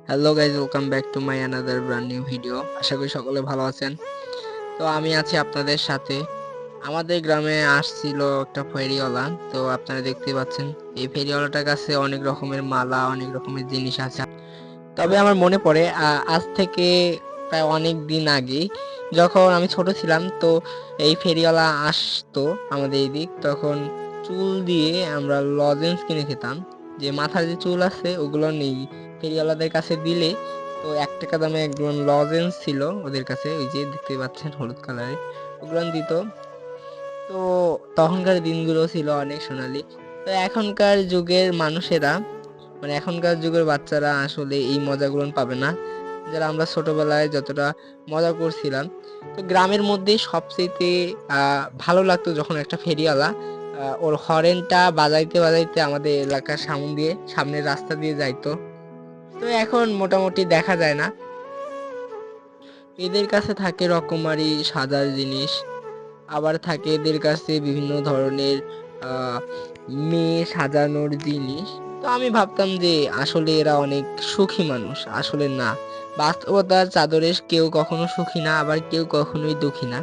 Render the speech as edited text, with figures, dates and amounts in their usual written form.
Hello guys, welcome back to my another brand new video. আশা করি সকলে ভালো আছেন। তো আমি আছি আপনাদের সাথে। আমাদের গ্রামে আসছিল একটা ফেরিওয়ালা। তো আপনারা দেখতে পাচ্ছেন এই ফেরিওয়ালাটার কাছে অনেক রকমের মালা, অনেক রকমের জিনিস আছে। তবে আমার মনে পড়ে আজ থেকে প্রায় অনেক দিন আগে যখন আমি ছোট ছিলাম, তো এই ফেরিওয়ালা আসতো আমাদের এদিক, তখন চুল দিয়ে আমরা লজেন্স কিনে খেতাম। যে মাথার যে চুল আছে ওগুলো নেই, ফেরিওয়ালাদের কাছে দিলে তো 1 টাকা দামে একদম লজেন্স ছিল ওদের কাছে, ওই যে দেখতে পাচ্ছেন হলুদ কালারের, ওগুলো দিত। তো তখনকার দিনগুলো ছিল অনেক সোনালী। তো এখনকার যুগের মানুষেরা, মানে এখনকার যুগের বাচ্চারা আসলে এই মজাগুলো পাবে না, যারা আমরা ছোটবেলায় যতটা মজা করছিলাম। তো গ্রামের মধ্যে সবচেয়ে ভালো লাগতো যখন একটা ফেরিওয়ালা ওর হরেনটা বাজাইতে বাজাইতে আমাদের এলাকার সামনের রাস্তা দিয়ে যাইতো। তো এখন মোটামুটি দেখা যায় না। এদের কাছে থাকে রকমারি সাজার জিনিস, আবার থাকে এদের কাছে বিভিন্ন ধরনের আহ মেয়ে সাজানোর জিনিস। তো আমি ভাবতাম যে আসলে এরা অনেক সুখী মানুষ, আসলে না। বাস্তবতার চাদরে কেউ কখনো সুখী না, আবার কেউ কখনোই দুঃখী না।